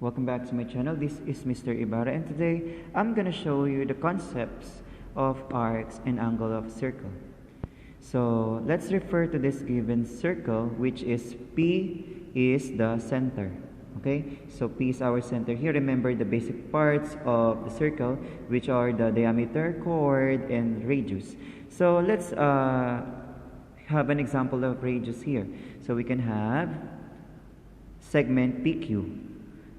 Welcome back to my channel. This is Mr. Ibarra, and today I'm gonna show you the concepts of arcs and angle of circle. So let's refer to this given circle, which is P is the center. Okay, so P is our center here. Remember the basic parts of the circle, which are the diameter, chord, and radius. So let's have an example of radius here. So we can have segment PQ,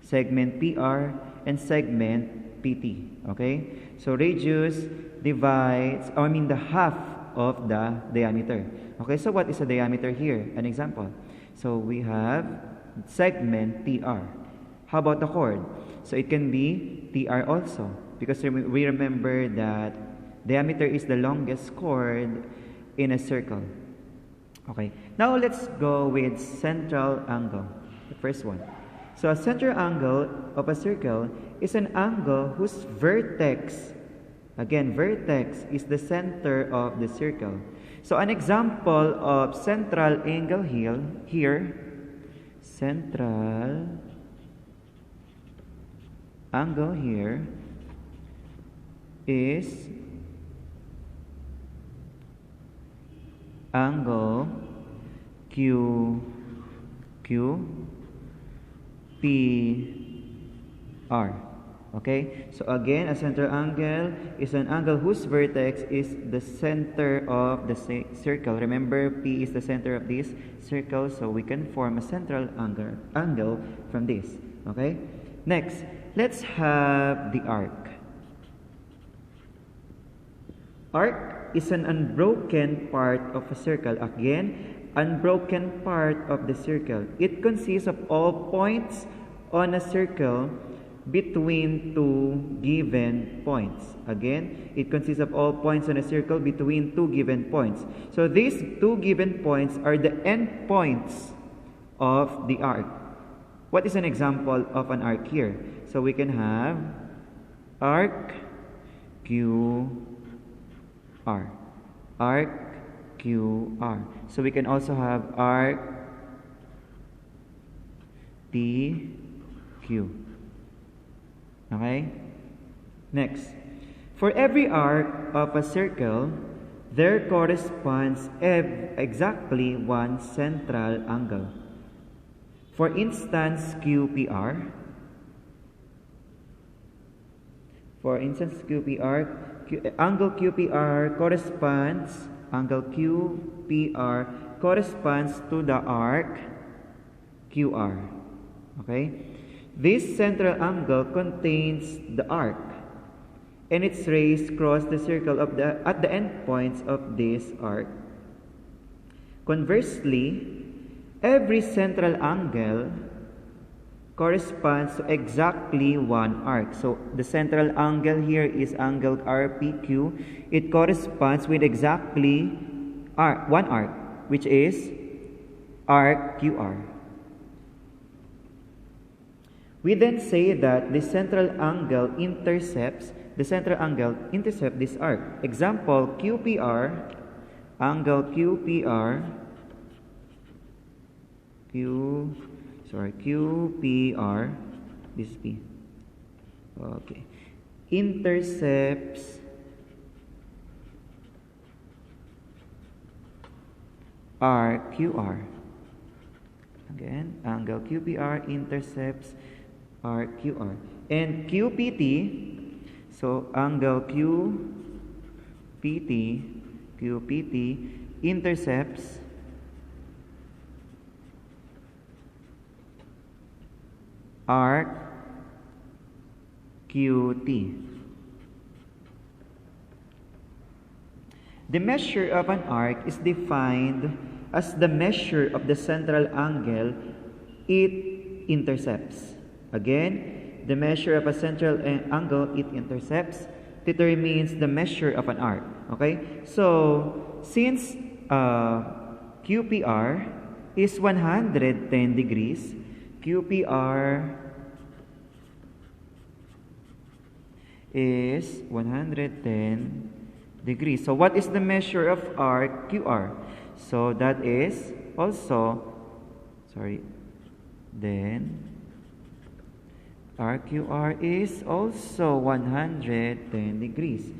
segment PR, and segment PT. Okay, so radius divides, the half of the diameter. Okay, so what is the diameter here? An example. So we have segment PR. How about the chord? So it can be TR also, because we remember that diameter is the longest chord in a circle. Okay, now let's go with central angle, the first one. So a central angle of a circle is an angle whose vertex, again, vertex is the center of the circle. So an example of central angle here, central angle here is angle QPR. Okay, so again, a central angle is an angle whose vertex is the center of the circle. Remember, P is the center of this circle, so we can form a central angle from this. Okay, next, let's have the arc. Arc is an unbroken part of a circle. Again, unbroken part of the circle. It consists of all points on a circle between two given points. Again, it consists of all points on a circle between two given points. So these two given points are the end points of the arc. What is an example of an arc here? So we can have arc QR. Arc QR. So we can also have arc TQ. Okay? Next, for every arc of a circle, there corresponds exactly one central angle. For instance, QPR. For instance, angle QPR corresponds, to the arc QR. Okay? This central angle contains the arc, and its rays cross the circle at the endpoints of this arc. Conversely, every central angle corresponds to exactly one arc. So the central angle here is angle RPQ. It corresponds with exactly one arc, which is arc QR. We then say that the central angle intercepts this arc. Example, QPR, angle QPR, QPR, this is P. Okay. Intercepts RQR. Again, angle QPR intercepts RQR. And QPT, so angle QPT intercepts arc QT. The measure of an arc is defined as the measure of the central angle it intercepts. Again, the measure of a central angle it intercepts determines the measure of an arc. Okay? So, since QPR is 110 degrees, QPR is 110 degrees. So what is the measure of arc QR? So that is also, then RQR is also 110 degrees.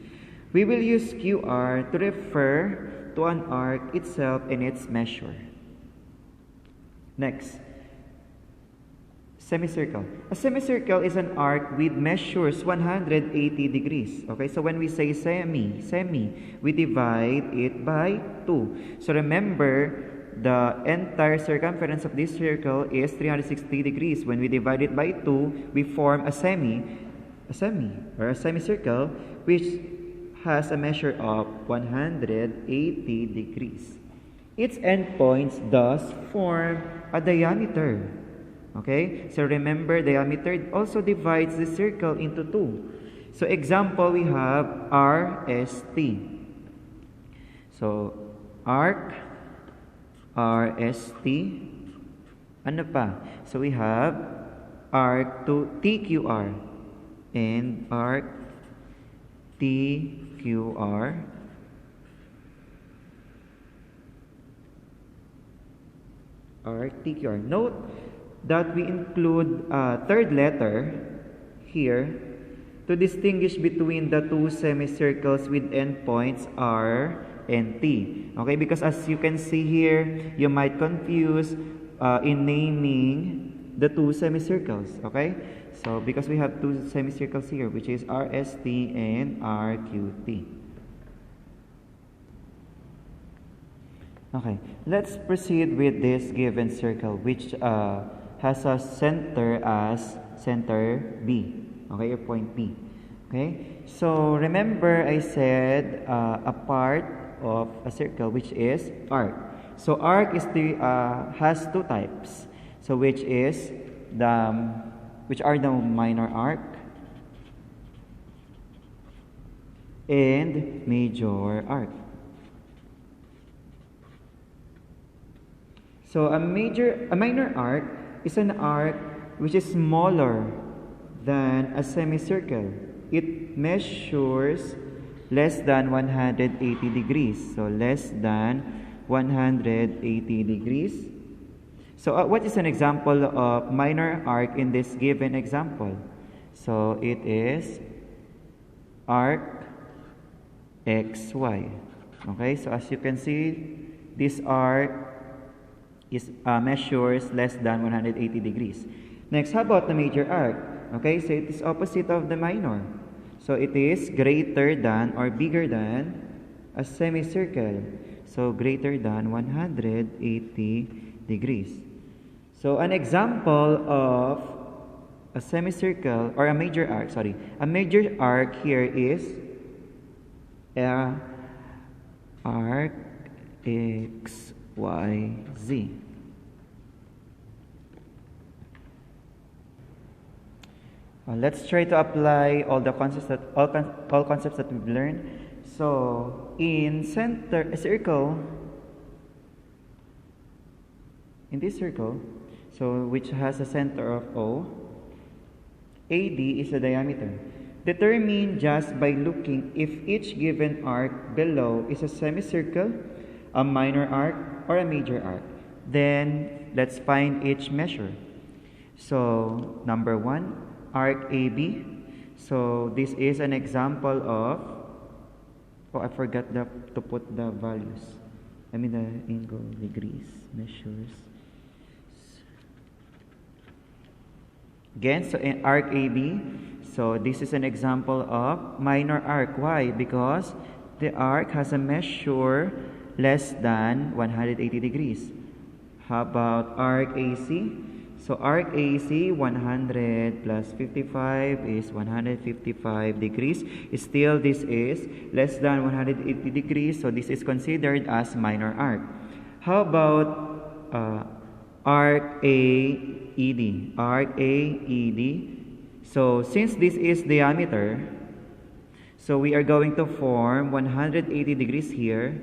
We will use QR to refer to an arc itself and its measure. Next, semicircle. A semicircle is an arc with measures 180 degrees. Okay, so when we say semi, we divide it by 2. So remember, the entire circumference of this circle is 360 degrees. When we divide it by 2, we form a semicircle, which has a measure of 180 degrees. Its endpoints thus form a diameter. Okay, so remember, diameter also divides the circle into 2. So example, we have RST. So arc, RST, ano pa? So we have arc to TQR and arc TQR. Arc TQR. Note that we include a third letter here to distinguish between the two semicircles with endpoints R and T. Okay, because as you can see here, you might confuse in naming the two semicircles. Okay, so because we have two semicircles here, which is RST and RQT. Okay, let's proceed with this given circle, which has a center as center B. Okay, or point B. Okay, so remember I said a part of a circle, which is arc. So arc is has two types. So which are the minor arc and major arc. So a minor arc is an arc which is smaller than a semicircle. It measures less than 180 degrees. So less than 180 degrees. So what is an example of minor arc in this given example? So it is arc XY. Okay, so as you can see, this arc is measures less than 180 degrees. Next, how about the major arc? Okay, so it is opposite of the minor. So it is greater than or bigger than a semicircle. So greater than 180 degrees. So an example of a semicircle or a major arc, a major arc here is arc XYZ. Let's try to apply all the concepts all concepts that we've learned. So in this circle, so which has a center of O, AD is the diameter. Determine just by looking if each given arc below is a semicircle, a minor arc, or a major arc. Then let's find each measure. So number 1, arc AB. So this is an example of, I forgot to put the values. I mean the angle, degrees, measures. Again, so in arc AB, so this is an example of minor arc. Why? Because the arc has a measure less than 180 degrees. How about arc AC? So arc AC, 100 plus 55 is 155 degrees. Still, this is less than 180 degrees, so this is considered as minor arc. How about arc AED? Arc AED. So since this is diameter, so we are going to form 180 degrees here,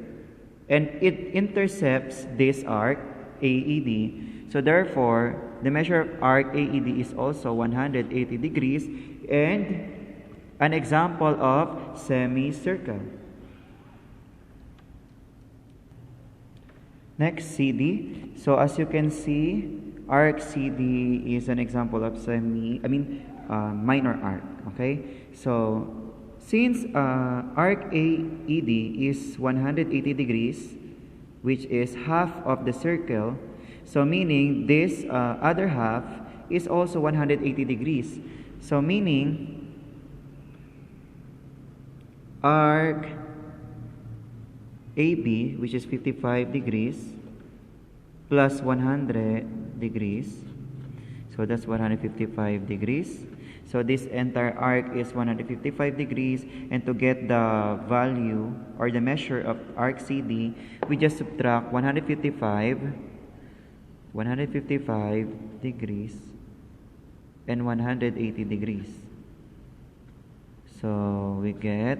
and it intercepts this arc AED. So therefore, the measure of arc AED is also 180 degrees and an example of semicircle. Next, CD. So as you can see, arc CD is an example of minor arc. Okay, so since arc AED is 180 degrees, which is half of the circle, so meaning this other half is also 180 degrees. So meaning arc AB, which is 55 degrees, plus 100 degrees. So that's 155 degrees. So this entire arc is 155 degrees. And to get the value or the measure of arc CD, we just subtract 155 degrees and 180 degrees. So we get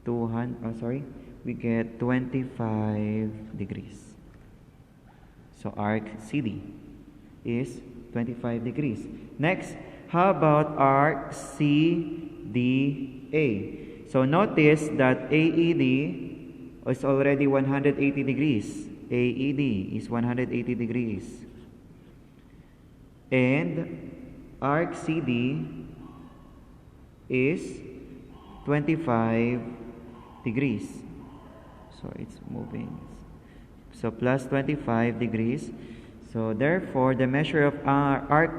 25 degrees. So arc CD is 25 degrees. Next, how about arc CDA? So notice that AED is already 180 degrees. AED is 180 degrees. And arc CD is 25 degrees. So it's moving. So plus 25 degrees. So therefore, the measure of our arc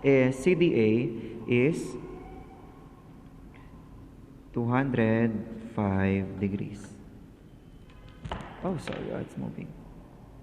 CDA is 205 degrees. Oh, sorry, it's moving.